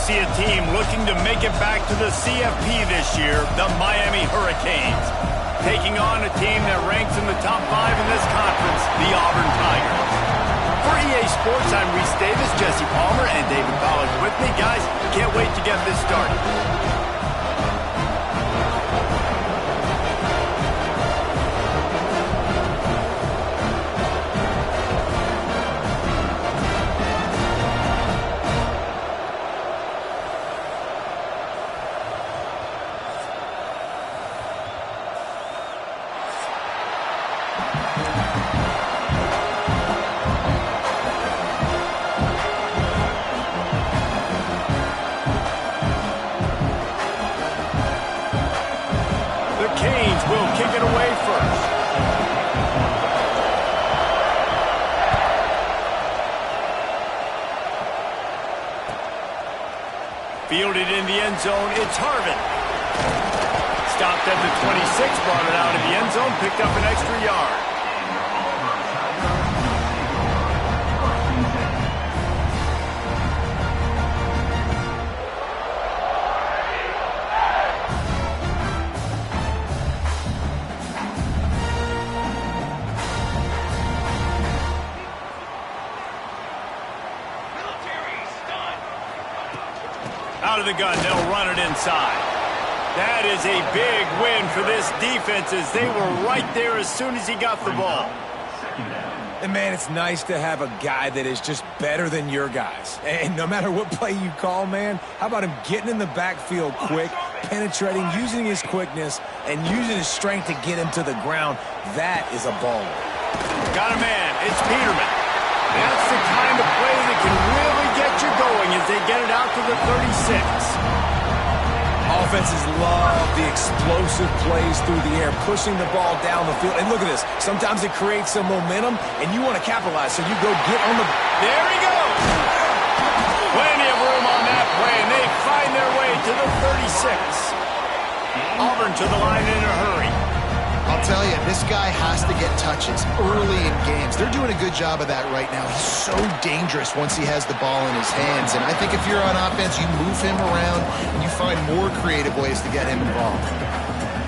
see a team looking to make it back to the CFP this year, the Miami Hurricanes, taking on a team that ranks in the top 5 in this conference, the Auburn Tigers. For EA Sports, I'm Reese Davis, Jesse Palmer, and David Collins with me. Guys, can't wait to get this started. Fielded in the end zone, it's Harvin. Stopped at the 26, brought it out of the end zone, picked up an extra yard. Out of the gun, they'll run it inside. That is a big win for this defense as they were right there as soon as he got the ball. And, man, it's nice to have a guy that is just better than your guys. And no matter what play you call, man, how about him getting in the backfield quick, penetrating, using his quickness, and using his strength to get him to the ground? That is a baller. Got a man. It's Peterman. That's the kind of play that can really get you going as they get it out to the 36. Offenses love the explosive plays through the air, pushing the ball down the field. And look at this. Sometimes it creates some momentum, and you want to capitalize, so you go get on the... There he goes! Plenty of room on that play, and they find their way to the 36. Auburn to the line in a hurry. I'll tell you, this guy has to get touches early in games. They're doing a good job of that right now. He's so dangerous once he has the ball in his hands. And I think if you're on offense, you move him around and you find more creative ways to get him involved.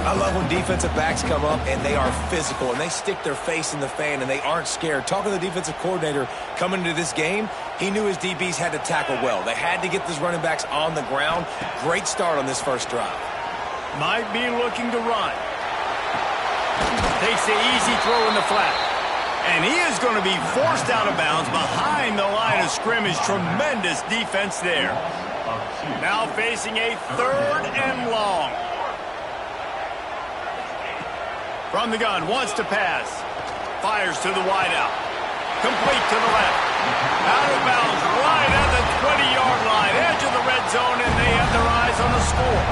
I love when defensive backs come up and they are physical and they stick their face in the fan and they aren't scared. Talking to the defensive coordinator coming into this game, he knew his DBs had to tackle well. They had to get these running backs on the ground. Great start on this first drive. Might be looking to run. Takes the easy throw in the flat. And he is going to be forced out of bounds behind the line of scrimmage. Tremendous defense there. Now facing a 3rd and long. From the gun, wants to pass. Fires to the wideout. Complete to the left. Out of bounds, right at the 20-yard line. Edge of the red zone, and they have their eyes on the score.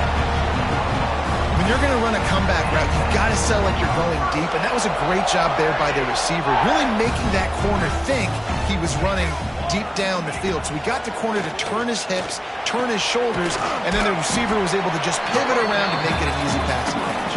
When you're going to run a comeback route, you've got to sell like you're going deep, and that was a great job there by the receiver, really making that corner think he was running deep down the field. So he got the corner to turn his hips, turn his shoulders, and then the receiver was able to just pivot around and make it an easy passing catch.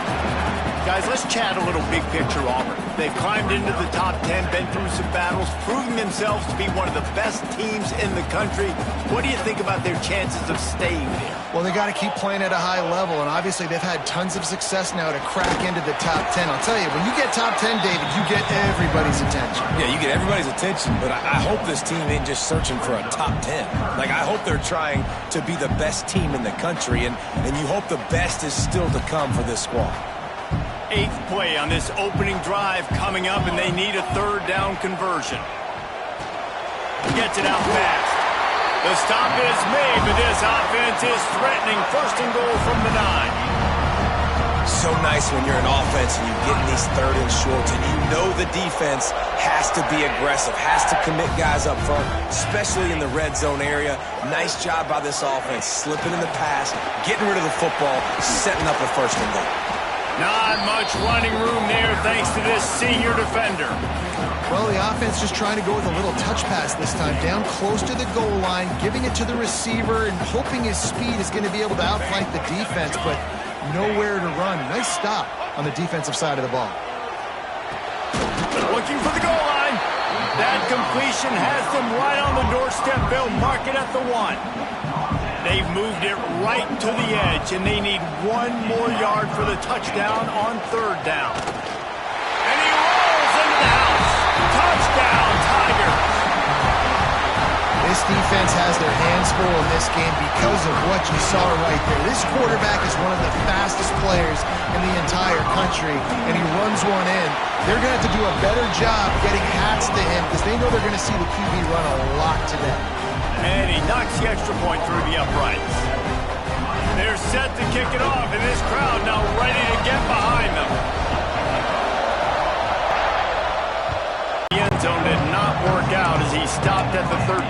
Guys, let's chat a little big picture Auburn. They've climbed into the top 10, been through some battles, proving themselves to be one of the best teams in the country. What do you think about their chances of staying there? Well, they got to keep playing at a high level, and obviously they've had tons of success now to crack into the top 10. I'll tell you, when you get top 10, David, you get everybody's attention. Yeah, you get everybody's attention, but I hope this team ain't just searching for a top 10. Like, I hope they're trying to be the best team in the country, and you hope the best is still to come for this squad. 8th play on this opening drive coming up, and they need a 3rd down conversion. Gets it out fast. The stop is made, but this offense is threatening. 1st and goal from the 9. So nice when you're an offense and you get in these 3rd and shorts, and you know the defense has to be aggressive, has to commit guys up front, especially in the red zone area. Nice job by this offense, slipping in the pass, getting rid of the football, setting up a 1st and goal. Not much running room there thanks to this senior defender. Well, the offense just trying to go with a little touch pass this time, down close to the goal line, giving it to the receiver and hoping his speed is going to be able to outflank the defense, but nowhere to run. Nice stop on the defensive side of the ball. Looking for the goal line. That completion has them right on the doorstep. They'll mark it at the 1. They've moved it right to the edge, and they need one more yard for the touchdown on third down. And he rolls into the house. Touchdown, Tigers. This defense has their hands full in this game because of what you saw right there. This quarterback is one of the fastest players in the entire country, and he runs one in. They're going to have to do a better job getting hats to him because they know they're going to see the QB run a lot today. And he knocks the extra point through the uprights. They're set to kick it off, and this crowd now ready to get behind them. The end zone did not work out as he stopped at the 13.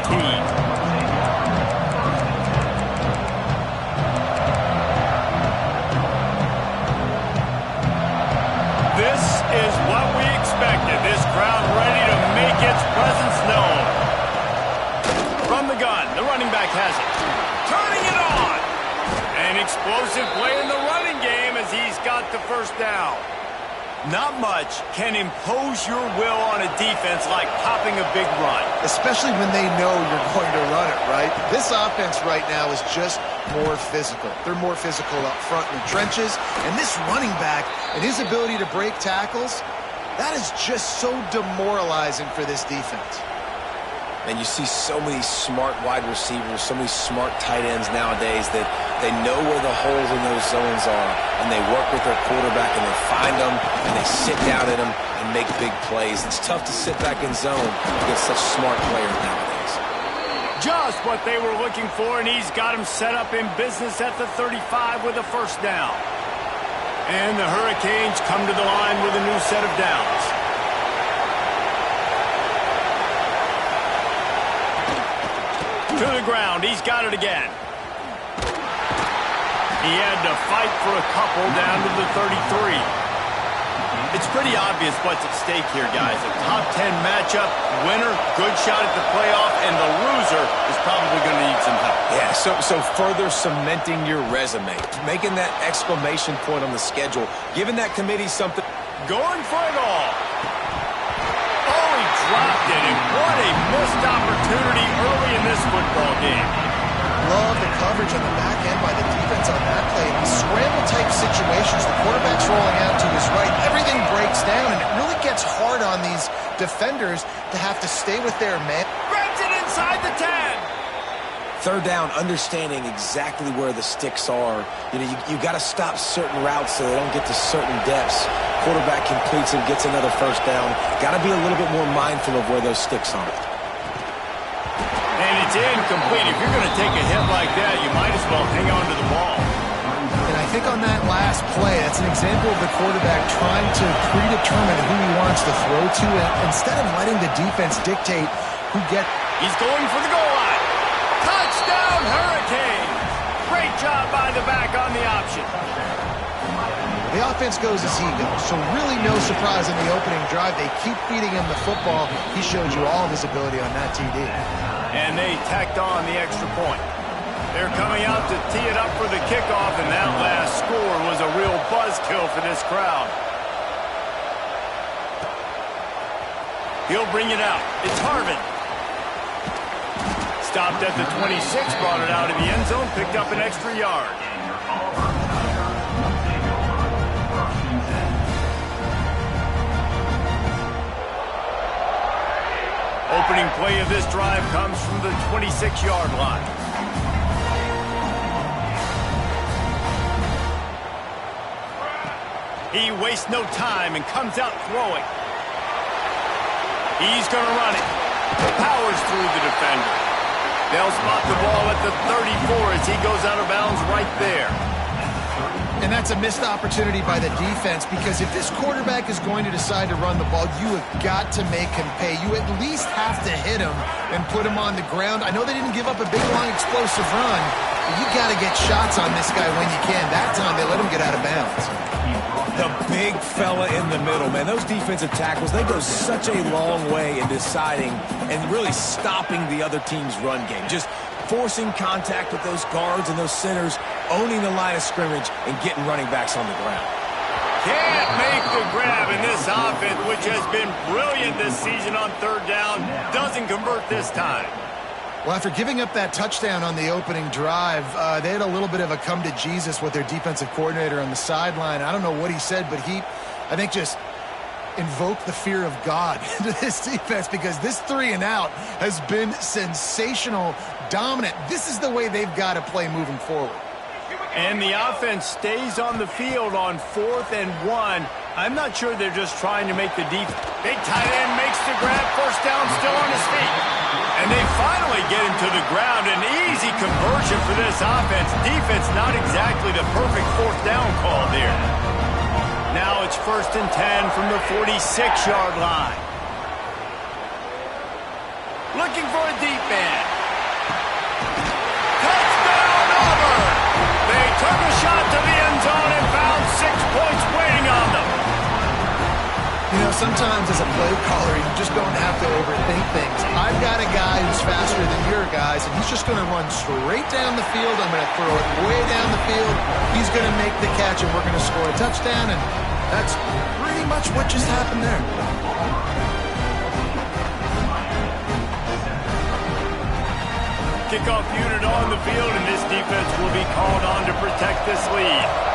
This is what we expected. This crowd ready to make its presence known. From the gun, the running back has it. Turning it on. An explosive play in the running game as he's got the first down. Not much can impose your will on a defense like popping a big run. Especially when they know you're going to run it, right? This offense right now is just more physical. They're more physical up front in the trenches. And this running back and his ability to break tackles, that is just so demoralizing for this defense. And you see so many smart wide receivers, so many smart tight ends nowadays that they know where the holes in those zones are, and they work with their quarterback, and they find them, and they sit down in them and make big plays. It's tough to sit back in zone against such smart players nowadays. Just what they were looking for, and he's got him set up in business at the 35 with a first down. And the Hurricanes come to the line with a new set of downs. To the ground, he's got it again. He had to fight for a couple down to the 33. It's pretty obvious what's at stake here, guys. A top 10 matchup, winner, good shot at the playoff, and the loser is probably going to need some help. Yeah, so further cementing your resume, making that exclamation point on the schedule, giving that committee something. Going for it all. Oh, he dropped it, and what a missed opportunity early in this football game. Love the coverage on the back end by the defense on that play. In these scramble-type situations, the quarterback's rolling out to his right. Everything breaks down, and it really gets hard on these defenders to have to stay with their man. Grabs it inside the 10. Third down, understanding exactly where the sticks are. You know, you got to stop certain routes so they don't get to certain depths. Quarterback completes and gets another first down. Got to be a little bit more mindful of where those sticks are. And it's incomplete. If you're going to take a hit like that, you might as well hang on to the ball. And I think on that last play, that's an example of the quarterback trying to predetermine who he wants to throw to, and instead of letting the defense dictate who gets. He's going for the goal line. Touchdown, Hurricane. Great job by the back on the option. The offense goes as he goes, so really no surprise in the opening drive. They keep feeding him the football. He showed you all of his ability on that TD. And they tacked on the extra point. They're coming out to tee it up for the kickoff, and that last score was a real buzzkill for this crowd. He'll bring it out. It's Harvin. Stopped at the 26, brought it out of the end zone, picked up an extra yard. Opening play of this drive comes from the 26-yard line. He wastes no time and comes out throwing. He's going to run it. Powers through the defender. They'll spot the ball at the 34 as he goes out of bounds right there. And that's a missed opportunity by the defense, because if this quarterback is going to decide to run the ball, you have got to make him pay. You at least have to hit him and put him on the ground. I know they didn't give up a big, long, explosive run, but you got to get shots on this guy when you can. That time they let him get out of bounds. The big fella in the middle, man. Those defensive tackles, they go such a long way in deciding and really stopping the other team's run game. Just forcing contact with those guards and those centers, owning the line of scrimmage, and getting running backs on the ground. Can't make the grab in this offense, which has been brilliant this season on third down. Doesn't convert this time. Well, after giving up that touchdown on the opening drive, they had a little bit of a come to Jesus with their defensive coordinator on the sideline. I don't know what he said, but he, I think, just invoked the fear of God into this defense, because this 3 and out has been sensational, dominant. This is the way they've got to play moving forward. And the offense stays on the field on 4th and 1. I'm not sure they're just trying to make the defense. Big tight end makes the grab, first down, still on his feet. And they finally get him to the ground. An easy conversion for this offense. Defense not exactly the perfect 4th down call there. Now it's 1st and 10 from the 46-yard line. Looking for a deep man. Touchdown, Auburn! They took a shot to the end zone and found 6 points waiting on them. You know, sometimes as a play caller, you just don't have to overthink things. I've got a guy who's faster than your guys, and he's just going to run straight down the field. I'm going to throw it way down the field. He's going to make the catch, and we're going to score a touchdown, and that's pretty much what just happened there. Kickoff unit on the field, and this defense will be called on to protect this lead.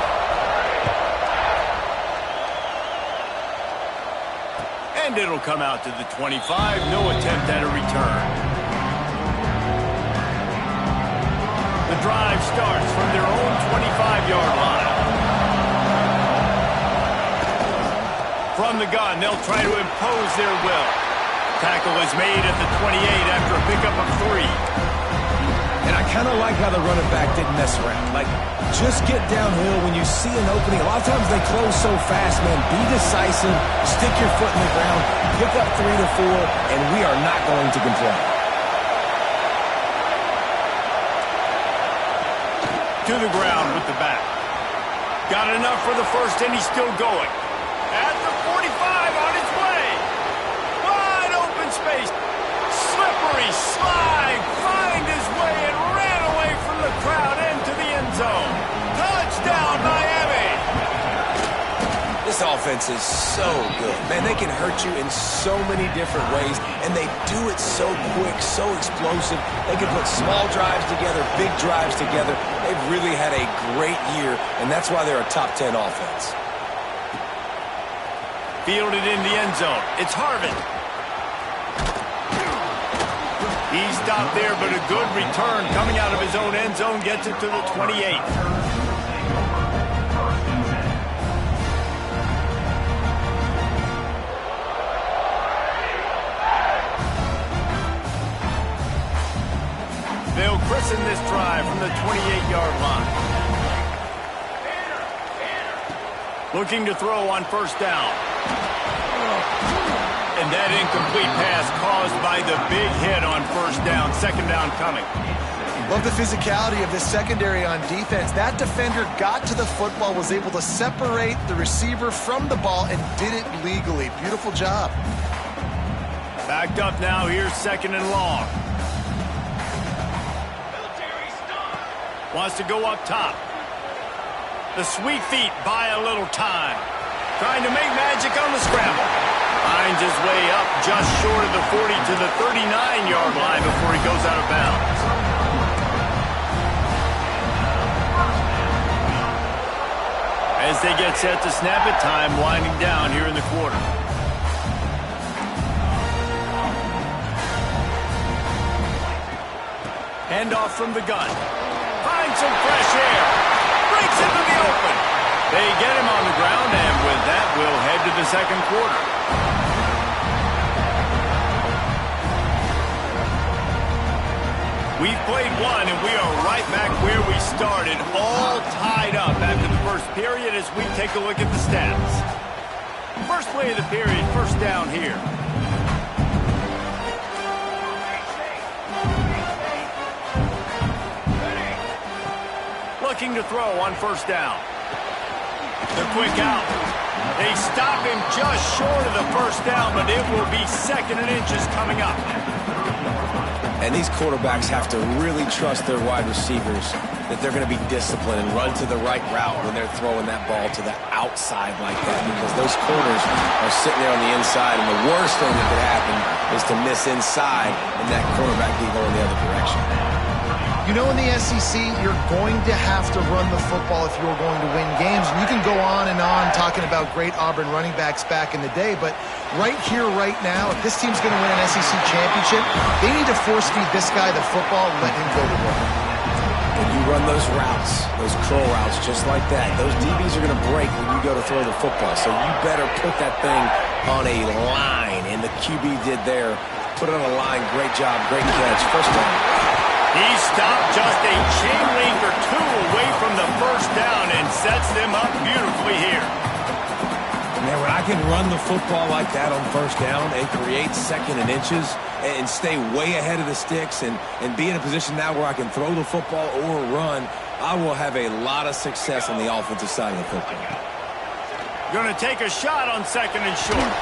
And it'll come out to the 25. No attempt at a return. The drive starts from their own 25-yard line. From the gun, they'll try to impose their will. Tackle is made at the 28 after a pickup of 3. And I kind of like how the running back didn't mess around. Like, just get downhill when you see an opening. A lot of times they close so fast, man. Be decisive, stick your foot in the ground, pick up 3 to 4, and we are not going to complain. To the ground with the back. Got enough for the first, and he's still going. At the 45, on his way. Wide open space. Slippery slide. Find his way and ran away from the crowd into the end zone. Touchdown, Miami. This offense is so good. Man, they can hurt you in so many different ways, and they do it so quick, so explosive. They can put small drives together, big drives together. They've really had a great year, and that's why they're a top 10 offense. Fielded in the end zone. It's Harvin. He stopped there, but a good return coming out of his own end zone gets it to the 28. They'll christen this drive from the 28-yard line. Looking to throw on first down. And that incomplete pass caused by the big hit on first down. Second down coming. Love the physicality of this secondary on defense. That defender got to the football, was able to separate the receiver from the ball, and did it legally. Beautiful job. Backed up now. Here's 2nd and long. Wants to go up top. The sweet feet buy a little time. Trying to make magic on the scramble. Finds his way up just short of the 40 to the 39-yard line before he goes out of bounds. As they get set to snap it, time winding down here in the quarter. Handoff from the gun. Finds some fresh air. Breaks into the open. They get him on the ground, and with that, we'll head to the second quarter. We've played one, and we are right back where we started, all tied up after the first period as we take a look at the stats. First play of the period, first down here. Looking to throw on first down. The quick out. They stop him just short of the first down, but it will be 2nd and inches coming up. And these quarterbacks have to really trust their wide receivers that they're going to be disciplined and run to the right route when they're throwing that ball to the outside like that, because those corners are sitting there on the inside, and the worst thing that could happen is to miss inside and that quarterback be going the other direction. You know, in the SEC, you're going to have to run the football if you're going to win games. And you can go on and on talking about great Auburn running backs back in the day, but right here, right now, if this team's going to win an SEC championship, they need to force feed this guy the football and let him go to work. When you run those routes, those curl routes just like that, those DBs are going to break when you go to throw the football. So you better put that thing on a line, and the QB did there. Put it on a line. Great job. Great catch. First down. He stopped just a chain link or two away from the first down and sets them up beautifully here. Man, when I can run the football like that on first down and create second and inches and stay way ahead of the sticks and be in a position now where I can throw the football or run, I will have a lot of success on the offensive side of the football. Going to take a shot on second and short.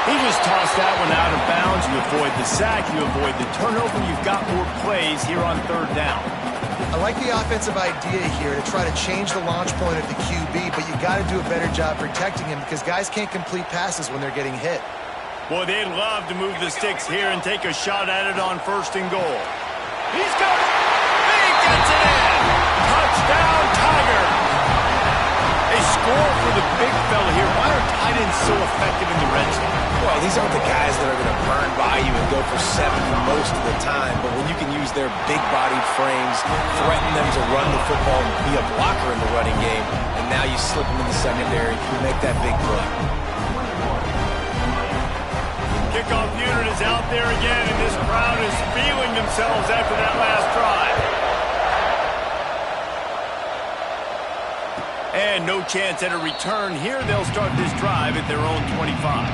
He just tossed that one out of bounds. You avoid the sack, you avoid the turnover. You've got more plays here on third down. I like the offensive idea here to try to change the launch point of the QB, but you got to do a better job protecting him because guys can't complete passes when they're getting hit. Boy, they'd love to move the sticks here and take a shot at it on first and goal. He's got it. He gets it in. Touchdown, Tigers. A score for the big fella here. Why are tight ends so effective in the red zone? Well, these aren't the guys that are going to burn by you and go for 7 for most of the time, but when you can use their big-bodied frames, threaten them to run the football and be a blocker in the running game, and now you slip them in the secondary, you make that big play. Kickoff unit is out there again, and this crowd is feeling themselves after that last drive. And no chance at a return here. They'll start this drive at their own 25.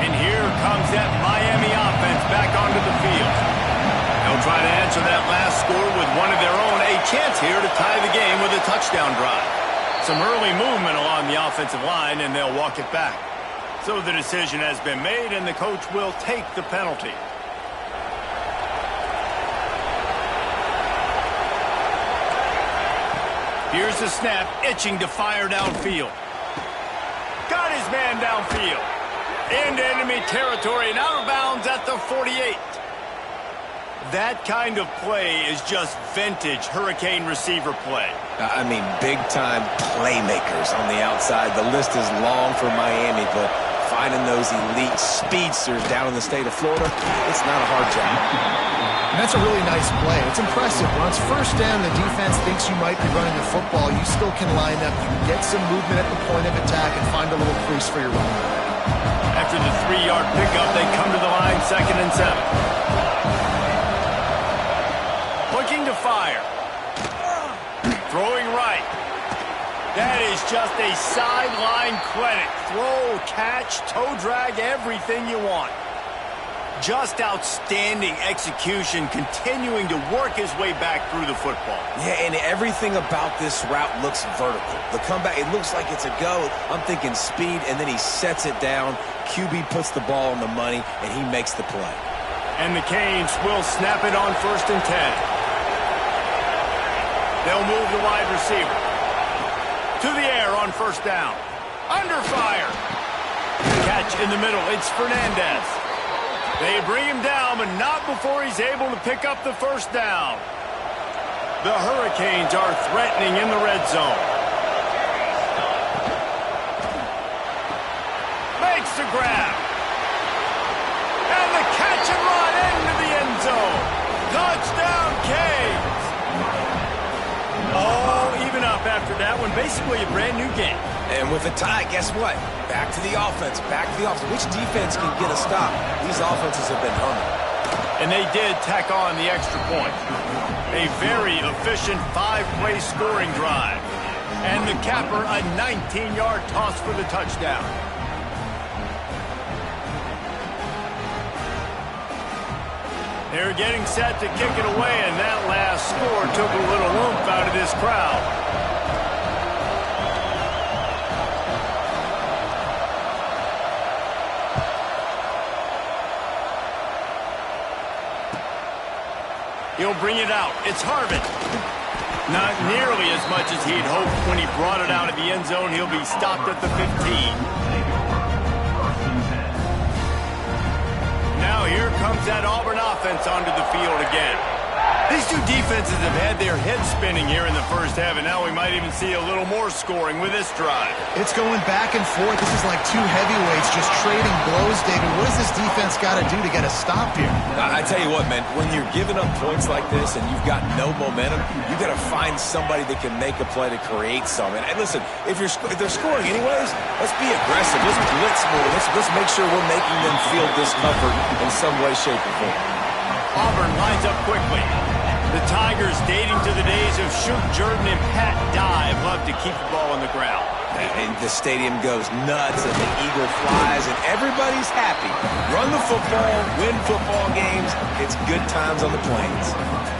And here comes that Miami offense back onto the field. They'll try to answer that last score with one of their own. A chance here to tie the game with a touchdown drive. Some early movement along the offensive line, and they'll walk it back. So the decision has been made, and the coach will take the penalty. Here's the snap, itching to fire downfield. Got his man downfield. Into enemy territory and out of bounds at the 48. That kind of play is just vintage Hurricane receiver play. I mean, big-time playmakers on the outside. The list is long for Miami, but finding those elite speedsters down in the state of Florida, it's not a hard job. And that's a really nice play. It's impressive. When it's first down, the defense thinks you might be running the football. You still can line up. You can get some movement at the point of attack and find a little crease for your running. After the 3-yard pickup, they come to the line, 2nd and 7. Looking to fire. Throwing right. That is just a sideline credit. Throw, catch, toe drag, everything you want. Just outstanding execution, continuing to work his way back through the football. Yeah, and everything about this route looks vertical. The comeback, it looks like it's a go. I'm thinking speed, and then he sets it down. QB puts the ball on the money, and he makes the play. And the Canes will snap it on 1st and 10. They'll move the wide receiver. To the air on 1st down. Under fire. Catch in the middle. It's Fernandez. They bring him down, but not before he's able to pick up the 1st down. The Hurricanes are threatening in the red zone. Makes the grab. And the catch and run into the end zone. Touchdown, Canes. All even up after that one. Basically a brand new game. And with a tie, guess what? Back to the offense. Back to the offense. Which defense can get a stop? These offenses have been humming. And they did tack on the extra point. A very efficient 5-play scoring drive. And the capper, a 19-yard toss for the touchdown. They're getting set to kick it away, and that last score took a little oomph out of this crowd. He'll bring it out. It's Harvin. Not nearly as much as he'd hoped when he brought it out of the end zone. He'll be stopped at the 15. Now here comes that Auburn offense onto the field again. These two defenses have had their heads spinning here in the first half, and now we might even see a little more scoring with this drive. It's going back and forth. This is like two heavyweights just trading blows, David. What does this defense got to do to get a stop here? I tell you what, man, when you're giving up points like this and you've got no momentum, you got to find somebody that can make a play to create something. And listen, if they're scoring anyways, let's be aggressive. Let's blitz more. Let's make sure we're making them feel discomfort in some way, shape, or form. Auburn lines up quickly. The Tigers, dating to the days of Shook Jordan and Pat Dye, love to keep the ball on the ground. And the stadium goes nuts, and the eagle flies, and everybody's happy. Run the football, win football games. It's good times on the plains.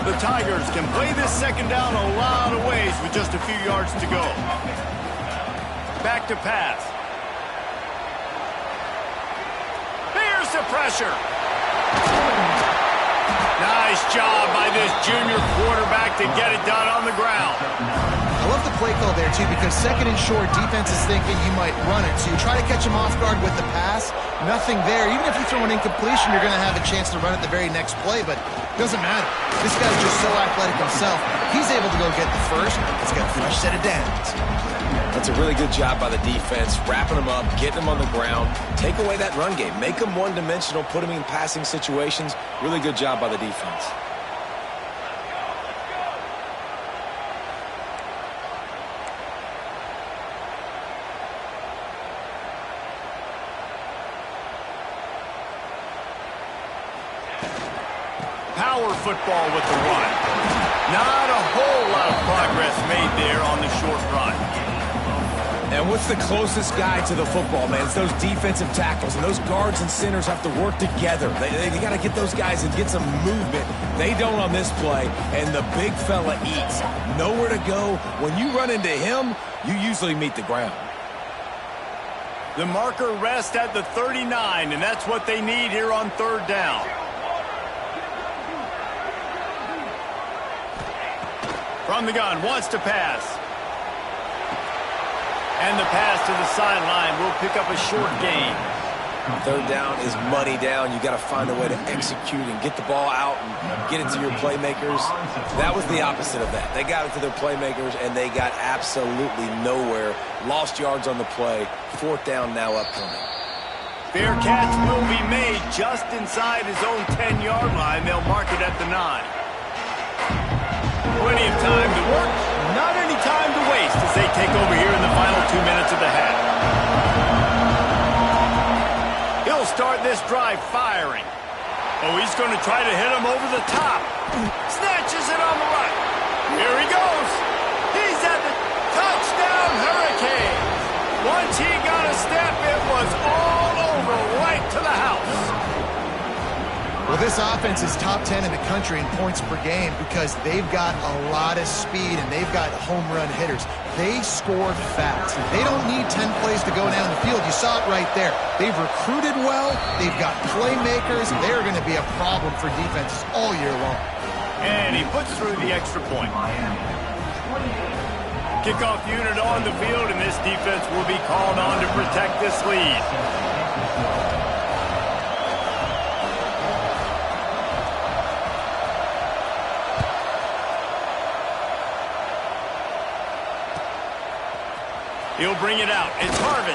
The Tigers can play this second down a lot of ways with just a few yards to go. Back to pass. Here's the pressure. Nice job by this junior quarterback to get it done on the ground. I love the play call there, too, because second and short, defense is thinking you might run it. So you try to catch him off guard with the pass. Nothing there. Even if you throw an incompletion, you're going to have a chance to run it the very next play, but it doesn't matter. This guy's just so athletic himself. He's able to go get the first. He's got a fresh set of downs. That's a really good job by the defense, wrapping them up, getting them on the ground. Take away that run game. Make them one-dimensional, put them in passing situations. Really good job by the defense. Power football with the run. Not a whole lot of progress made there on the short run. And what's the closest guy to the football, man? It's those defensive tackles, and those guards and centers have to work together. They got to get those guys and get some movement. They don't on this play, and the big fella eats. Nowhere to go. When you run into him, you usually meet the ground. The marker rests at the 39, and that's what they need here on third down. From the gun, wants to pass. And the pass to the sideline will pick up a short gain. Third down is money down. You got to find a way to execute and get the ball out and get it to your playmakers. That was the opposite of that. They got it to their playmakers, and they got absolutely nowhere. Lost yards on the play. Fourth down now upcoming. Fair catch will be made just inside his own 10-yard line. They'll mark it at the 9. Plenty of time to work, not any time to waste as they take over here in the final 2 minutes of the half. He'll start this drive firing. Oh, he's going to try to hit him over the top. Snatches it on the right. Here he goes. He's at the touchdown Hurricane. Once he got a step, it was all over right to the house. Well, this offense is top 10 in the country in points per game because they've got a lot of speed and they've got home run hitters. They score fast. They don't need 10 plays to go down the field. You saw it right there. They've recruited well. They've got playmakers. They're going to be a problem for defenses all year long. And he puts through the extra point. Kickoff unit on the field, and this defense will be called on to protect this lead. He'll bring it out. It's Harvin.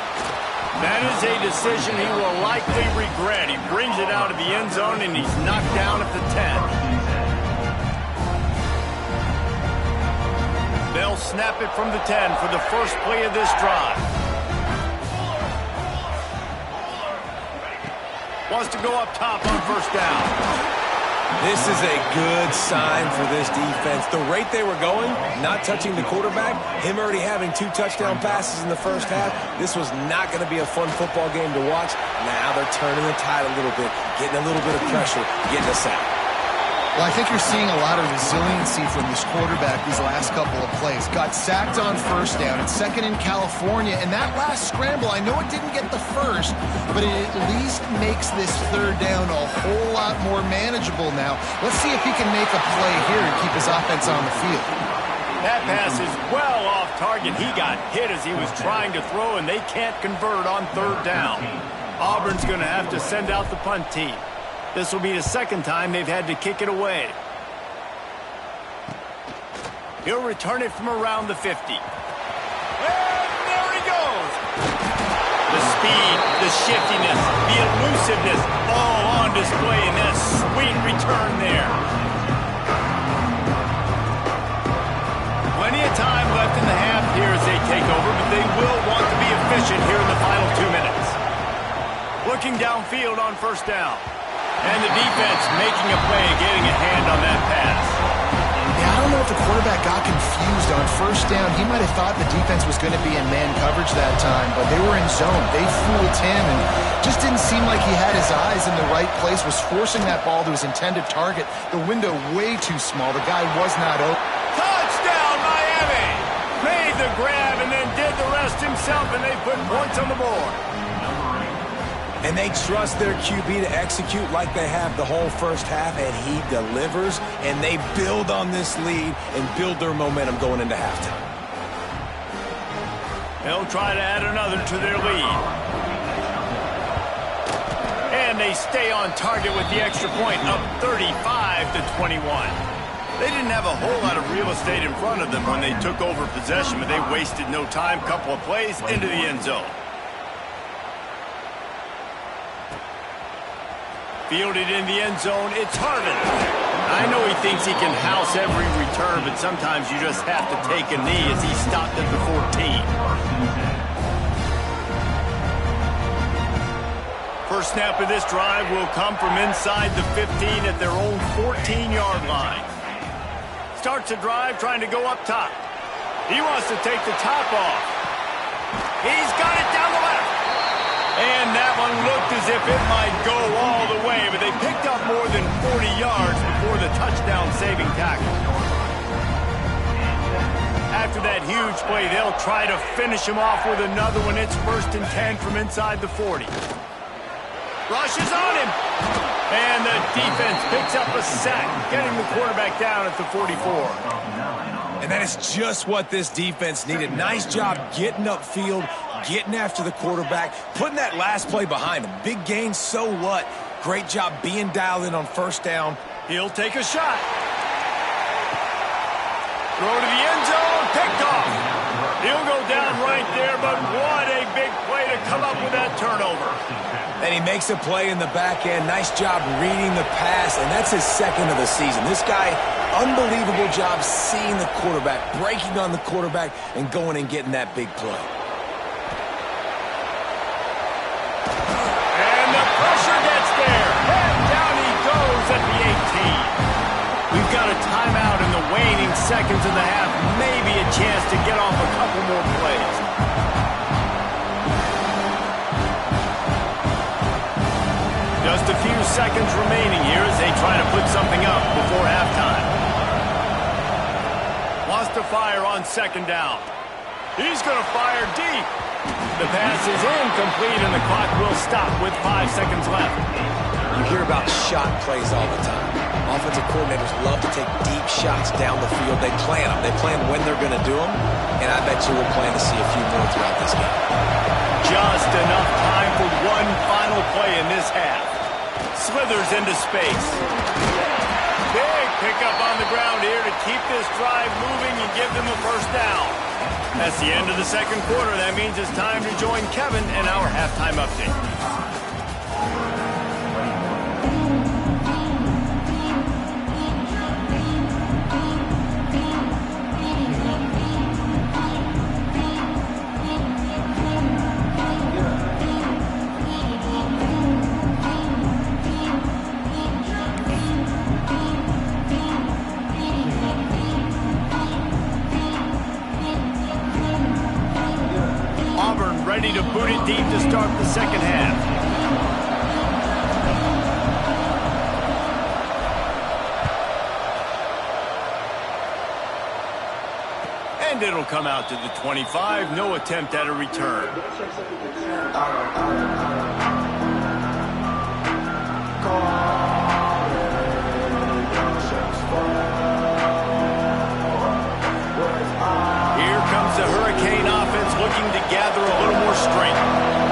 That is a decision he will likely regret. He brings it out of the end zone, and he's knocked down at the 10. They'll snap it from the 10 for the first play of this drive. Wants to go up top on first down. This is a good sign for this defense. The rate they were going, not touching the quarterback, him already having 2 touchdown passes in the first half, this was not going to be a fun football game to watch. Now they're turning the tide a little bit, getting a little bit of pressure, getting us out. Well, I think you're seeing a lot of resiliency from this quarterback these last couple of plays. Got sacked on first down. It's second in California. And that last scramble, I know it didn't get the first, but it at least makes this third down a whole lot more manageable now. Let's see if he can make a play here and keep his offense on the field. That pass is well off target. He got hit as he was trying to throw, and they can't convert on third down. Auburn's going to have to send out the punt team. This will be the second time they've had to kick it away. He'll return it from around the 50. And there he goes. The speed, the shiftiness, the elusiveness, all on display in that sweet return there. Plenty of time left in the half here as they take over, but they will want to be efficient here in the final 2 minutes. Looking downfield on first down. And the defense making a play, getting a hand on that pass. Yeah, I don't know if the quarterback got confused on first down. He might have thought the defense was going to be in man coverage that time, but they were in zone. They fooled him and just didn't seem like he had his eyes in the right place, was forcing that ball to his intended target. The window way too small. The guy was not open. Touchdown, Miami! Made the grab and then did the rest himself, and they put points on the board. And they trust their QB to execute like they have the whole first half, and he delivers, and they build on this lead and build their momentum going into halftime. They'll try to add another to their lead. And they stay on target with the extra point, up 35-21. They didn't have a whole lot of real estate in front of them when they took over possession, but they wasted no time. Couple of plays into the end zone. Fielded in the end zone, it's Harvin. I know he thinks he can house every return, but sometimes you just have to take a knee as he stopped at the 14. First snap of this drive will come from inside the 15 at their own 14-yard line. Starts a drive trying to go up top. He wants to take the top off. He's got it down the left. And that one looked as if it might go all the way, but they picked up more than 40 yards before the touchdown-saving tackle. After that huge play, they'll try to finish him off with another one. It's 1st and 10 from inside the 40. Rushes on him. And the defense picks up a sack, getting the quarterback down at the 44. And that is just what this defense needed. Nice job getting upfield, getting after the quarterback, putting that last play behind him. Big gain, so what? Great job being dialed in on first down. He'll take a shot. Throw to the end zone, picked off. He'll go down right there, but what a big play to come up with that turnover. And he makes a play in the back end. Nice job reading the pass, and that's his second of the season. This guy, unbelievable job seeing the quarterback, breaking on the quarterback, and going and getting that big play. And the pressure gets there. And down he goes at the 18. We've got a timeout in the waning seconds of the half. Maybe a chance to get off a couple more plays. Just a few seconds remaining here as they try to put something up before halftime. Wants to fire on second down. He's going to fire deep. The pass is incomplete and the clock will stop with 5 seconds left. You hear about shot plays all the time. Offensive coordinators love to take deep shots down the field. They plan them. They plan when they're going to do them, and I bet you we'll plan to see a few more throughout this game. Just enough time for one final play in this half. Slithers into space. Big pickup on the ground here to keep this drive moving and give them a first down. That's the end of the second quarter. That means it's time to join Kevin in our halftime update. Auburn ready to boot it deep to start the second half. And it'll come out to the 25. No attempt at a return. Here comes the Hurricane offense looking to gather a little more strength.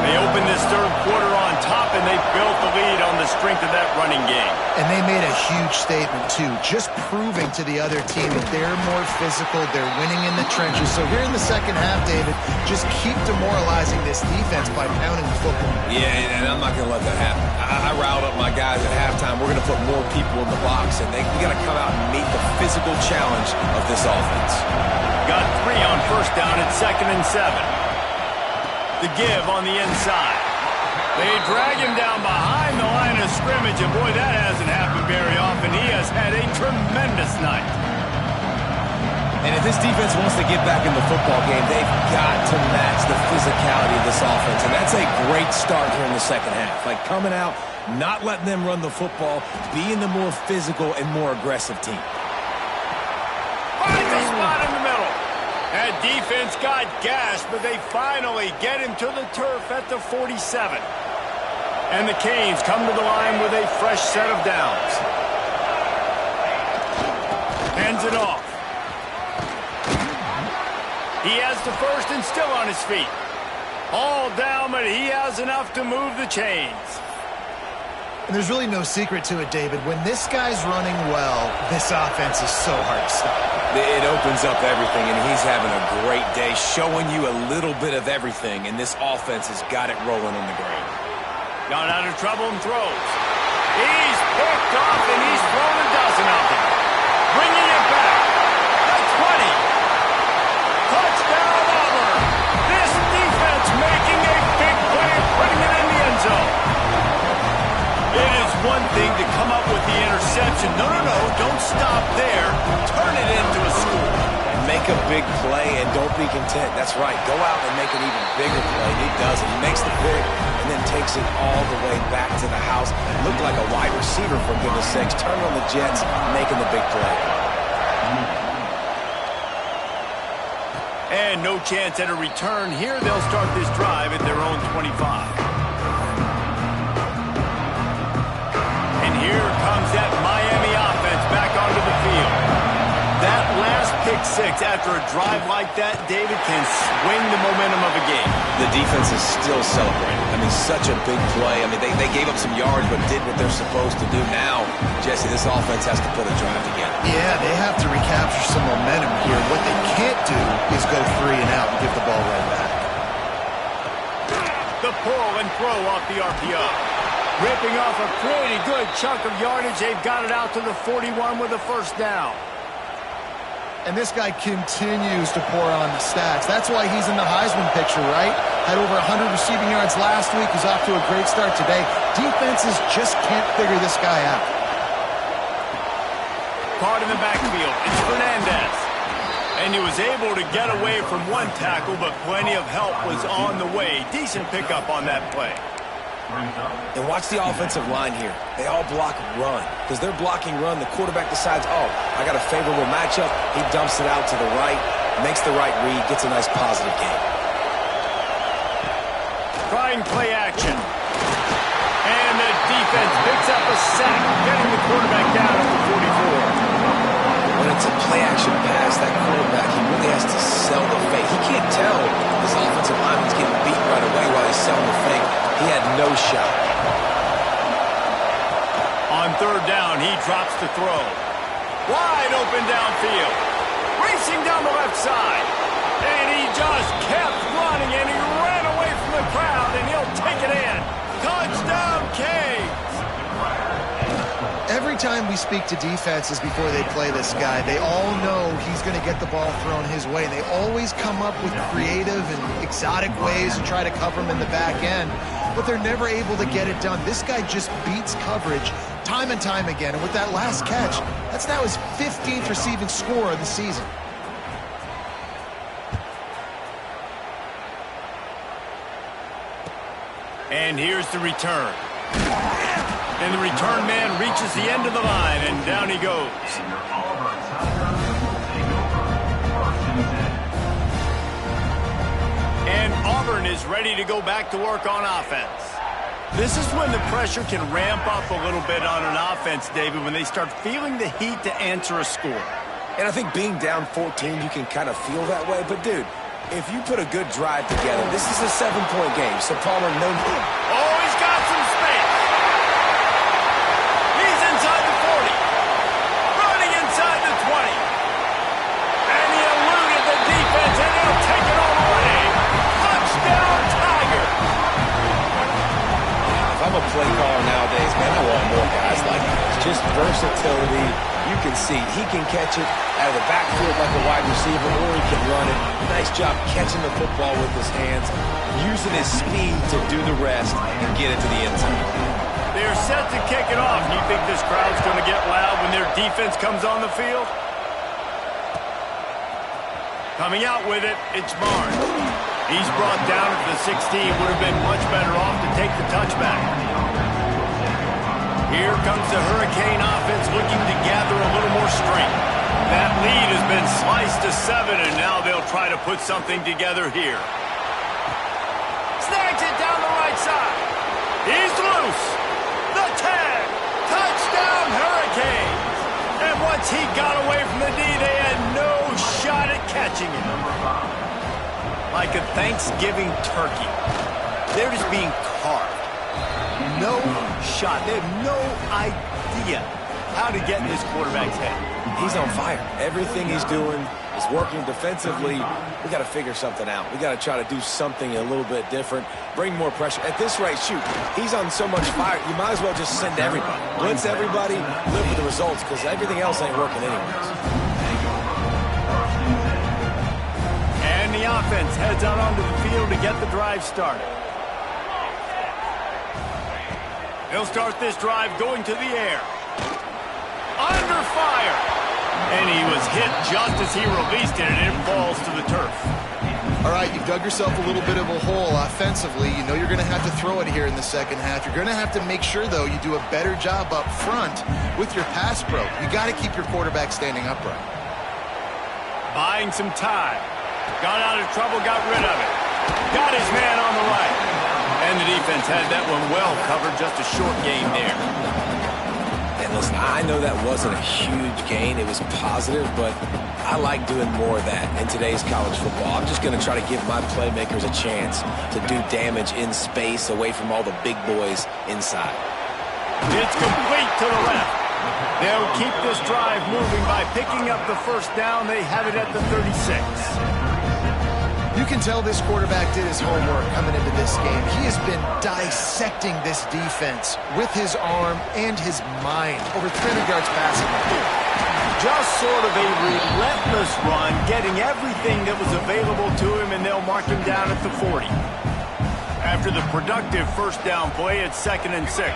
They opened this third quarter on top, and they built the lead on the strength of that running game. And they made a huge statement, too, just proving to the other team that they're more physical, they're winning in the trenches. So here in the second half, David, just keep demoralizing this defense by pounding the football. Yeah, and I'm not going to let that happen. I riled up my guys at halftime. We're going to put more people in the box, and we got to come out and meet the physical challenge of this offense. Got 3 on first down at 2nd and 7. The give on the inside. They drag him down behind the line of scrimmage, and boy, that hasn't happened very often. He has had a tremendous night. And if this defense wants to get back in the football game, they've got to match the physicality of this offense, and that's a great start here in the second half. Like coming out, not letting them run the football, being the more physical and more aggressive team. Finds a spot in the middle. That defense got gashed, but they finally get him to the turf at the 47. And the Canes come to the line with a fresh set of downs. Hands it off. He has the first and still on his feet. All down, but he has enough to move the chains. And there's really no secret to it, David. When this guy's running well, this offense is so hard to stop. It opens up everything, and he's having a great day, showing you a little bit of everything, and this offense has got it rolling on the ground. Got out of trouble and throws. He's picked off, and he's thrown a dozen of them. Bringing it back. That's 20. Touchdown, Auburn. This defense making a big play, putting it in the end zone. It is one thing to come up with the interception. No, don't stop there. Turn it into a score. Make a big play and don't be content. That's right. Go out and make an even bigger play. He does it. He makes the pick and then takes it all the way back to the house. Looked like a wide receiver, for goodness sakes. Turn on the Jets, making the big play. And no chance at a return here. They'll start this drive at their own 25. Here comes that Miami offense back onto the field. That last pick six after a drive like that, David, can swing the momentum of a game. The defense is still celebrating. I mean, such a big play. I mean, they gave up some yards but did what they're supposed to do. Now, Jesse, this offense has to put a drive together. Yeah, they have to recapture some momentum here. What they can't do is go 3 and out and give the ball right back. The pull and throw off the RPO. Ripping off a pretty good chunk of yardage. They've got it out to the 41 with a first down. And this guy continues to pour on the stats. That's why he's in the Heisman picture, right? Had over 100 receiving yards last week. He's off to a great start today. Defenses just can't figure this guy out. Caught in the backfield. It's Fernandez. And he was able to get away from one tackle, but plenty of help was on the way. Decent pickup on that play. And watch the offensive line here. They all block run. Because they're blocking run, the quarterback decides, oh, I got a favorable matchup. He dumps it out to the right, makes the right read, gets a nice positive gain. Trying play action. And the defense picks up a sack, getting the quarterback down at the 44. When it's a play action pass, that quarterback, he really has to sell the fake. He can't tell this offensive lineman's getting beat right away while he's selling the fake. He had no shot. On third down, he drops the throw. Wide open downfield. Racing down the left side. And he just kept running, and he ran away from the crowd, and he'll take it in. Touchdown, Canes! Every time we speak to defenses before they play this guy, they all know he's going to get the ball thrown his way. They always come up with creative and exotic ways to try to cover him in the back end, but they're never able to get it done. This guy just beats coverage time and time again, and with that last catch, that's now his 15th receiving score of the season. And here's the return. And the return man reaches the end of the line, and down he goes. Auburn is ready to go back to work on offense. This is when the pressure can ramp up a little bit on an offense, David, when they start feeling the heat to answer a score. And I think being down 14, you can kind of feel that way. But, dude, if you put a good drive together, this is a 7-point game. So, Palmer, no need. Oh, he's got some space. He's inside the 40. Running inside the 20. And he eluded the defense, and he'll take it all away. Touchdown, Tiger. If I'm a play caller nowadays, man, I want more guys like this. Just versatility. You can see he can catch it out of the backfield like a wide receiver, or he can run it. Nice job catching the football with his hands, using his speed to do the rest and get it to the end zone. They're set to kick it off. You think this crowd's going to get loud when their defense comes on the field? Coming out with it, it's Barnes. He's brought down at the 16. Would have been much better off to take the touchback. Here comes the Hurricane offense looking to gather a little more strength. That lead has been sliced to 7, and now they'll try to put something together here. Snags it down the right side. He's loose. The tag. Touchdown, Hurricanes. And once he got away from the D, they had no shot at catching him. Like a Thanksgiving turkey. They're just being carved. No shot. They have no idea how to get in this quarterback's head. He's on fire. Everything he's doing is working defensively. We got to figure something out. We got to try to do something a little bit different. Bring more pressure. At this rate, shoot, he's on so much fire, you might as well just send everybody. Blitz everybody, live with the results, because everything else ain't working anyways. And the offense heads out onto the field to get the drive started. They'll start this drive going to the air. Under fire. And he was hit just as he released it, and it falls to the turf. All right, you've dug yourself a little bit of a hole offensively. You know you're going to have to throw it here in the second half. You're going to have to make sure, though, you do a better job up front with your pass pro. You got to keep your quarterback standing upright. Buying some time. Got out of trouble, got rid of it. Got his man on the right. And the defense had that one well covered, just a short gain there. And listen, I know that wasn't a huge gain. It was positive, but I like doing more of that in today's college football. I'm just going to try to give my playmakers a chance to do damage in space away from all the big boys inside. It's complete to the left. They'll keep this drive moving by picking up the first down. They have it at the 36. You can tell this quarterback did his homework coming into this game. He has been dissecting this defense with his arm and his mind. Over 300 yards passing. Just sort of a relentless run, getting everything that was available to him, and they'll mark him down at the 40. After the productive first down play, it's 2nd and 6.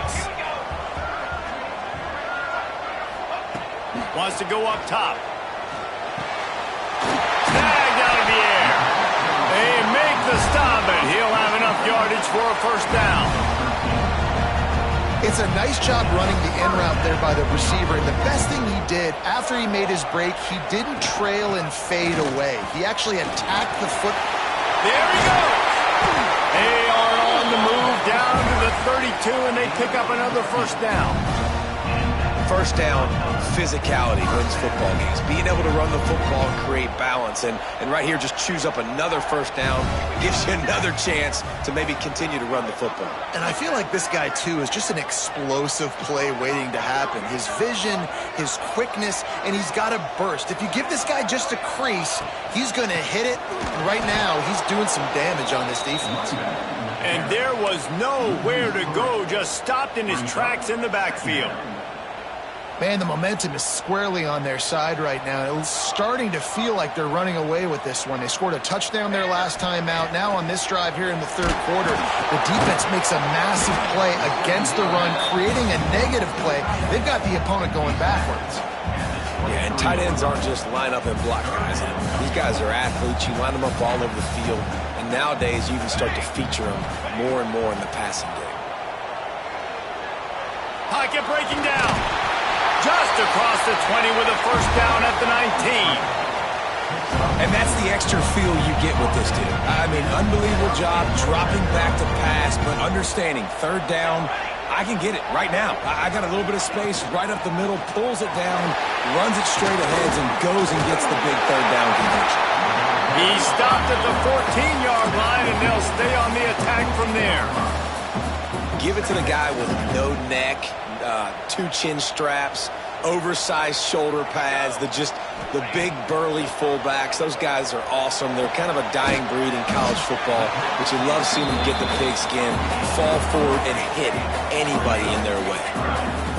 Wants to go up top. Snagged out of the air. They make the stop, and he'll have enough yardage for a first down. It's a nice job running the in route there by the receiver. And the best thing he did after he made his break, he didn't trail and fade away. He actually attacked the foot. There he goes. They are on the move down to the 32, and they pick up another first down. First down, physicality wins football games. Being able to run the football and create balance. And right here, just choose up another first down. Gives you another chance to maybe continue to run the football. And I feel like this guy, too, is just an explosive play waiting to happen. His vision, his quickness, and he's got a burst. If you give this guy just a crease, he's going to hit it. And right now, he's doing some damage on this defense. And there was nowhere to go, just stopped in his tracks in the backfield. Man, the momentum is squarely on their side right now. It's starting to feel like they're running away with this one. They scored a touchdown their last time out. Now on this drive here in the third quarter, the defense makes a massive play against the run, creating a negative play. They've got the opponent going backwards. Yeah, and tight ends aren't just line up and block guys. These guys are athletes. You line them up all over the field. And nowadays, you can start to feature them more and more in the passing game. Pocket breaking down. Just across the 20 with a first down at the 19. And that's the extra feel you get with this dude. I mean, unbelievable job dropping back to pass, but understanding third down, I can get it right now. I got a little bit of space right up the middle, pulls it down, runs it straight ahead, and goes and gets the big third down conversion. He stopped at the 14-yard line, and they'll stay on the attack from there. Give it to the guy with no neck, 2 chin straps, oversized shoulder pads, the big burly fullbacks. Those guys are awesome. They're kind of a dying breed in college football, but you love seeing them get the pigskin, fall forward, and hit anybody in their way.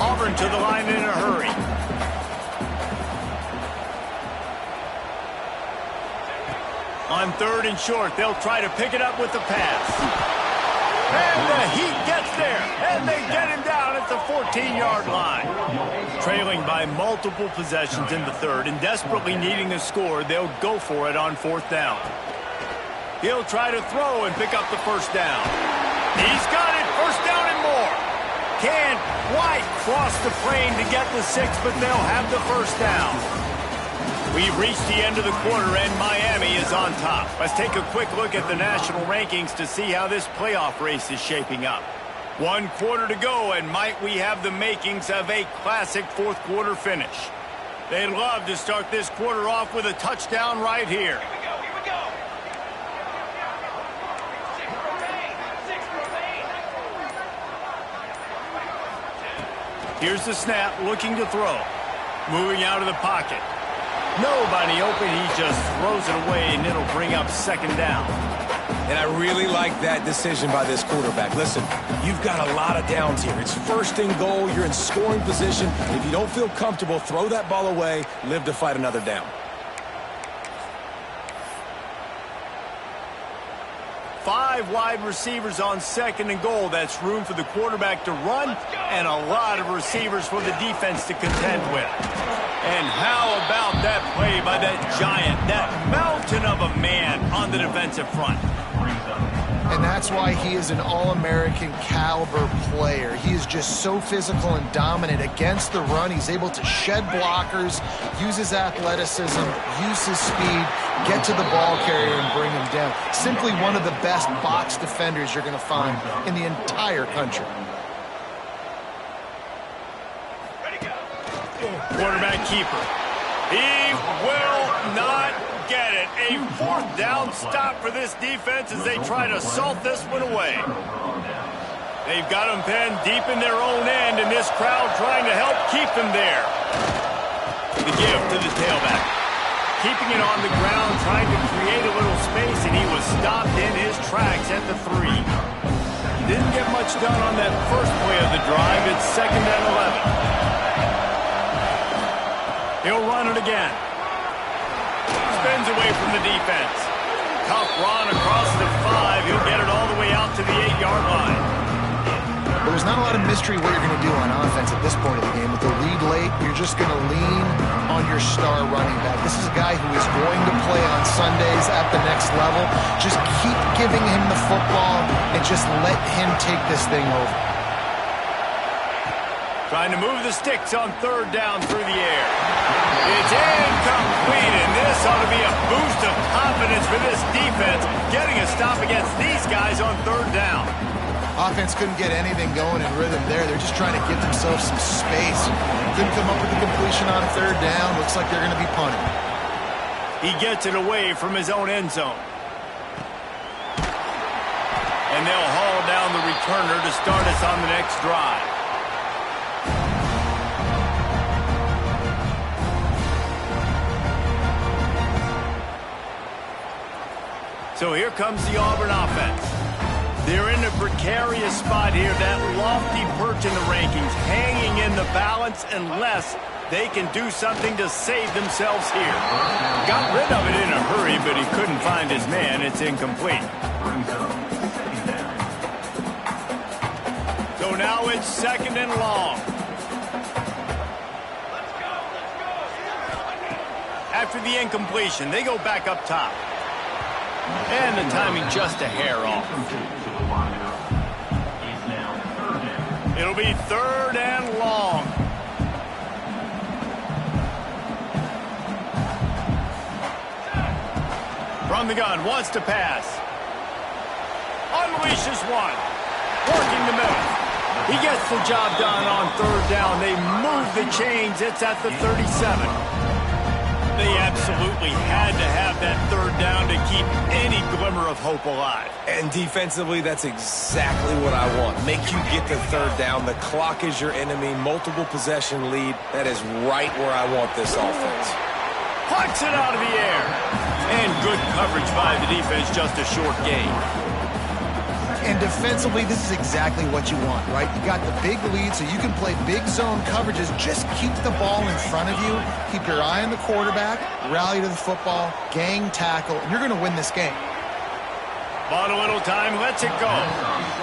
Auburn to the line in a hurry. On 3rd and short, they'll try to pick it up with the pass. And the Heat gets there, and they get him down at the 14-yard line. Trailing by multiple possessions in the 3rd and desperately needing a score, they'll go for it on 4th down. He'll try to throw and pick up the 1st down. He's got it, 1st down and more. Can't quite cross the plane to get the 6, but they'll have the 1st down. We've reached the end of the quarter, and Miami is on top. Let's take a quick look at the national rankings to see how this playoff race is shaping up. 1 quarter to go, and might we have the makings of a classic 4th quarter finish. They'd love to start this quarter off with a touchdown right here. Here we go. 6 remain. Here's the snap, looking to throw. Moving out of the pocket. Nobody open, he just throws it away, and it'll bring up 2nd down. And I really like that decision by this quarterback. Listen, you've got a lot of downs here. It's 1st and goal. You're in scoring position. If you don't feel comfortable, throw that ball away. Live to fight another down. 5 wide receivers on 2nd and goal. That's room for the quarterback to run and a lot of receivers for the defense to contend with. And how about that play by that giant, that mountain of a man on the defensive front? And that's why he is an All-American caliber player. He is just so physical and dominant against the run. He's able to shed blockers, use his athleticism, use his speed, get to the ball carrier and bring him down. Simply one of the best box defenders you're going to find in the entire country. Quarterback keeper. He will not get it. A 4th down stop for this defense as they try to salt this one away. They've got them pinned deep in their own end, and this crowd trying to help keep them there. The give to the tailback. Keeping it on the ground, trying to create a little space, and he was stopped in his tracks at the 3. Didn't get much done on that first play of the drive. It's 2nd and 11. He'll run it again. Spins away from the defense. Tough run across the 5. He'll get it all the way out to the 8-yard line. Well, there's not a lot of mystery what you're going to do on offense at this point of the game. With the lead late, you're just going to lean on your star running back. This is a guy who is going to play on Sundays at the next level. Just keep giving him the football and just let him take this thing over. Trying to move the sticks on 3rd down through the air. It's incomplete, and this ought to be a boost of confidence for this defense, getting a stop against these guys on 3rd down. Offense couldn't get anything going in rhythm there. They're just trying to give themselves some space. Couldn't come up with the completion on 3rd down. Looks like they're going to be punting. He gets it away from his own end zone. And they'll haul down the returner to start us on the next drive. So here comes the Auburn offense. They're in a precarious spot here, that lofty perch in the rankings, hanging in the balance unless they can do something to save themselves here. Got rid of it in a hurry, but he couldn't find his man. It's incomplete. So now it's 2nd and long. After the incompletion, they go back up top. And the timing just a hair off. It'll be 3rd and long. from the gun, wants to pass. Unleashes one. Working the middle. He gets the job done on third down. They move the chains. It's at the 37. They absolutely had to have that third down to keep any glimmer of hope alive. And defensively, that's exactly what I want. Make you get the third down. The clock is your enemy. Multiple possession lead. That is right where I want this offense. Plucks it out of the air. And good coverage by the defense, just a short gain. And defensively, this is exactly what you want, right? You got the big lead, so you can play big zone coverages. Just keep the ball in front of you. Keep your eye on the quarterback, rally to the football, gang tackle, and you're going to win this game. Bought a little time, lets it go.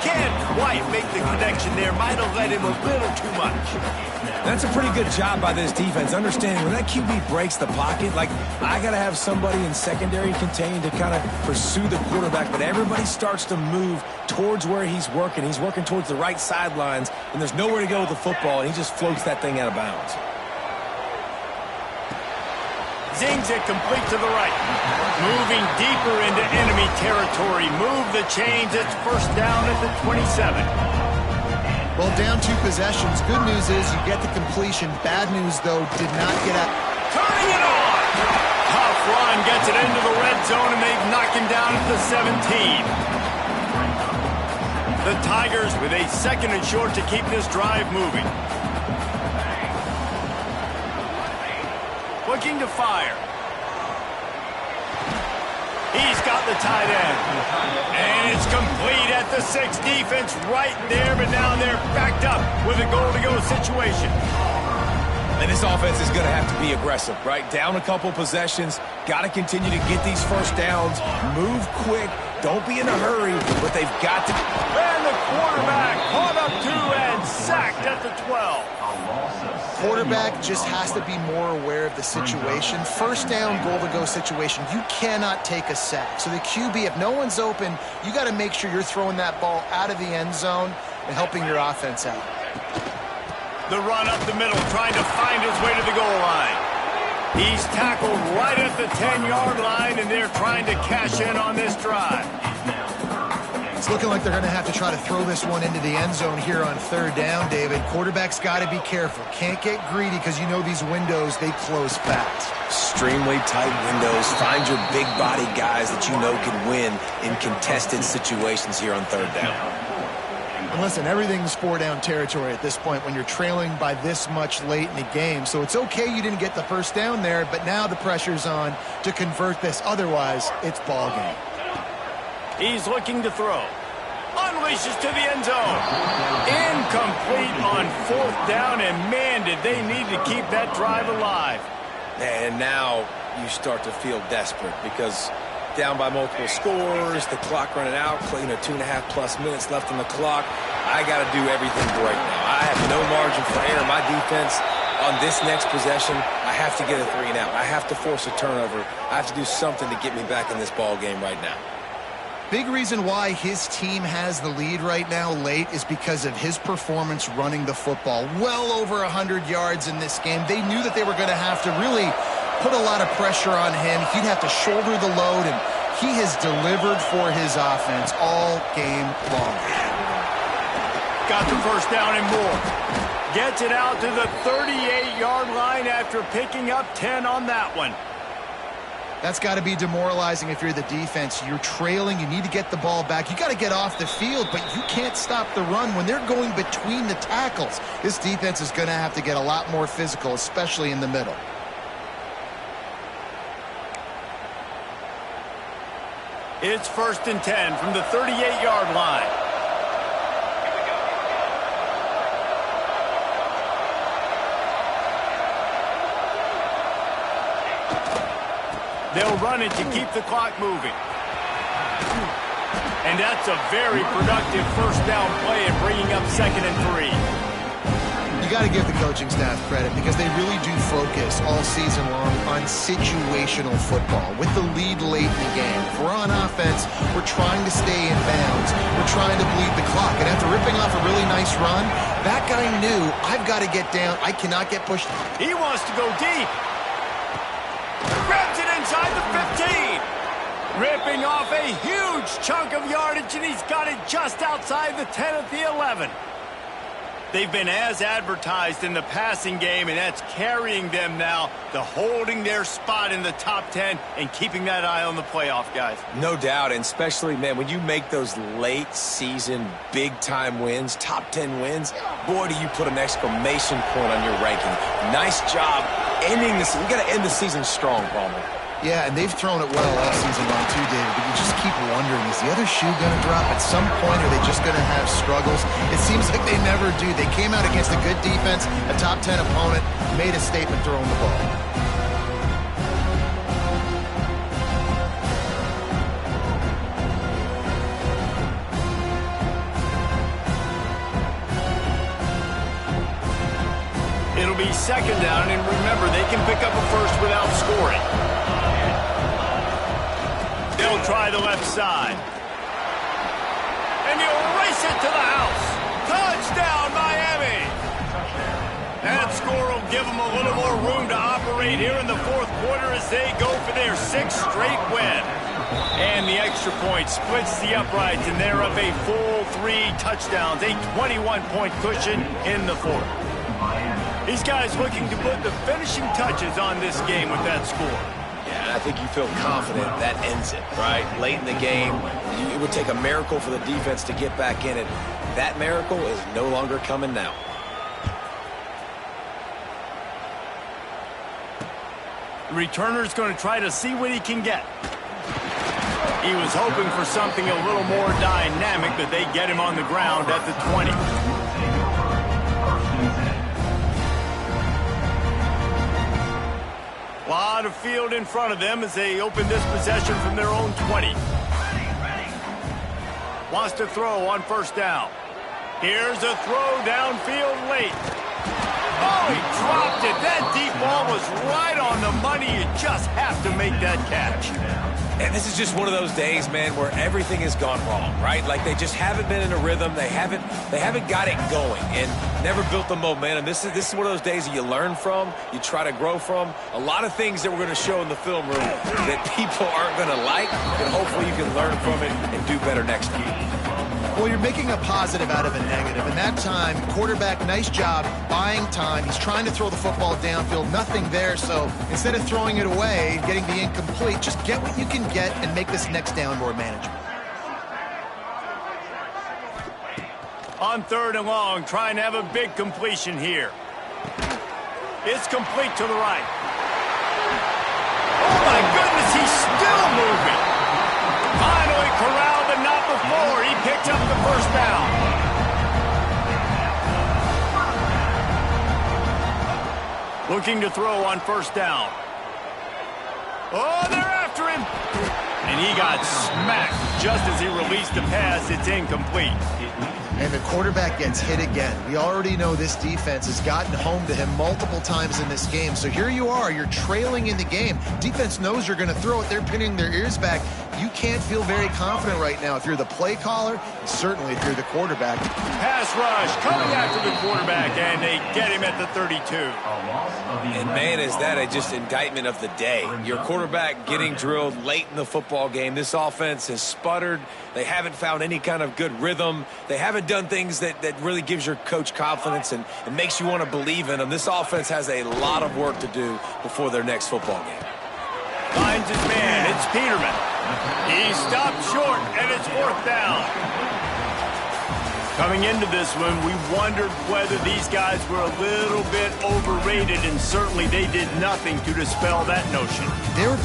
Can't quite make the connection there. Might have let him a little too much. That's a pretty good job by this defense, understanding when that QB breaks the pocket, like, I got to have somebody in secondary contained to kind of pursue the quarterback, but everybody starts to move towards where he's working. He's working towards the right sidelines, and there's nowhere to go with the football, and he just floats that thing out of bounds. Zings it complete to the right. Moving deeper into enemy territory. Move the chains. It's first down at the 27. Well, down 2 possessions. Good news is you get the completion. Bad news, though, did not get out. Turning it on! Tough run gets it into the red zone, and they've knocked him down at the 17. The Tigers with a second and short to keep this drive moving. Looking to fire. He's got the tight end. And it's complete at the 6. Defense right there, but now they're backed up with a goal-to-go situation. And this offense is going to have to be aggressive, right? Down a couple possessions. Got to continue to get these first downs. Move quick. Don't be in a hurry, but they've got to. And the quarterback caught up to and sacked at the 12. Quarterback just has to be more aware of the situation. First down, goal-to-go situation. You cannot take a sack. So the QB, if no one's open, you got to make sure you're throwing that ball out of the end zone and helping your offense out. The run up the middle, trying to find his way to the goal line. He's tackled right at the 10-yard line, and they're trying to cash in on this drive. It's looking like they're going to have to try to throw this one into the end zone here on third down, David. Quarterback's got to be careful. Can't get greedy because you know these windows, they close fast. Extremely tight windows. Find your big body guys that you know can win in contested situations here on third down. And listen, everything's 4-down territory at this point when you're trailing by this much late in the game. So it's okay you didn't get the first down there, but now the pressure's on to convert this. Otherwise, it's ball game. He's looking to throw. Unleashes to the end zone. Incomplete on fourth down, and man, did they need to keep that drive alive. And now you start to feel desperate because down by multiple scores, the clock running out, 2.5+ minutes left on the clock. I got to do everything right now. I have no margin for error. My defense on this next possession, I have to get a 3 and out. I have to force a turnover. I have to do something to get me back in this ball game right now. Big reason why his team has the lead right now late is because of his performance running the football. Well over 100 yards in this game. They knew that they were going to have to really put a lot of pressure on him. He'd have to shoulder the load, and he has delivered for his offense all game long. Got the first down and more. Gets it out to the 38-yard line after picking up 10 on that one. That's got to be demoralizing if you're the defense. You're trailing. You need to get the ball back. You got to get off the field, but you can't stop the run when they're going between the tackles. This defense is going to have to get a lot more physical, especially in the middle. It's first and 10 from the 38-yard line. They'll run it to keep the clock moving. And that's a very productive first down play and bringing up 2nd and 3. You got to give the coaching staff credit because they really do focus all season long on situational football. With the lead late in the game, if we're on offense, we're trying to stay in bounds. We're trying to bleed the clock. And after ripping off a really nice run, that guy knew, I've got to get down. I cannot get pushed. He wants to go deep. Grabs it inside the 15. Ripping off a huge chunk of yardage, and he's got it just outside the 10 at the 11. They've been as advertised in the passing game, and that's carrying them now to holding their spot in the top 10 and keeping that eye on the playoff, guys. No doubt, and especially, man, when you make those late-season, big-time wins, top 10 wins, boy, do you put an exclamation point on your ranking. Nice job ending this. We got to end the season strong, Palmer. Yeah, and they've thrown it well all season long too, David, but you just keep wondering, is the other shoe going to drop at some point? Are they just going to have struggles? It seems like they never do. They came out against a good defense, a top 10 opponent, made a statement throwing the ball. It'll be second down, and remember, they can pick up a first without scoring. They'll try the left side. And he'll race it to the house. Touchdown, Miami! That score will give them a little more room to operate here in the fourth quarter as they go for their 6th straight win. And the extra point splits the uprights, and they're up a full 3 touchdowns, a 21-point cushion in the fourth. These guys looking to put the finishing touches on this game with that score. I think you feel confident that ends it, right? Late in the game, it would take a miracle for the defense to get back in it. That miracle is no longer coming now. The returner's going to try to see what he can get. He was hoping for something a little more dynamic, but they get him on the ground at the 20. A lot of field in front of them as they open this possession from their own 20. Wants to throw on first down. Here's a throw downfield late. Oh, he dropped it. That deep ball was right on the money. You just have to make that catch. And this is just one of those days, man, where everything has gone wrong, right? Like they just haven't been in a rhythm. They haven't got it going and never built the momentum. This is one of those days that you learn from, you try to grow from. A lot of things that we're going to show in the film room that people aren't going to like, but hopefully you can learn from it and do better next year. Well, you're making a positive out of a negative. And that time, quarterback, nice job, buying time. He's trying to throw the football downfield, nothing there. So instead of throwing it away, getting the incomplete, just get what you can get and make this next down more manageable. On 3rd and long, trying to have a big completion here. It's complete to the right. Oh, my goodness, he's still moving. Finally corralled, but not before. He picked up the first down. Looking to throw on first down. Oh, they're after him. And he got smacked just as he released the pass. It's incomplete. And the quarterback gets hit again. We already know this defense has gotten home to him multiple times in this game. So here you are, you're trailing in the game. Defense knows you're going to throw it. They're pinning their ears back. You can't feel very confident right now if you're the play caller, and certainly if you're the quarterback. Pass rush coming after the quarterback, and they get him at the 32. And man, is that a just indictment of the day. Your quarterback getting drilled late in the football game. This offense has sputtered. They haven't found any kind of good rhythm. They haven't done things that really gives your coach confidence and makes you want to believe in them. This offense has a lot of work to do before their next football game. Finds his man. It's Peterman. He stopped short, and it's 4th down. Coming into this one, we wondered whether these guys were a little bit overrated, and certainly they did nothing to dispel that notion. They were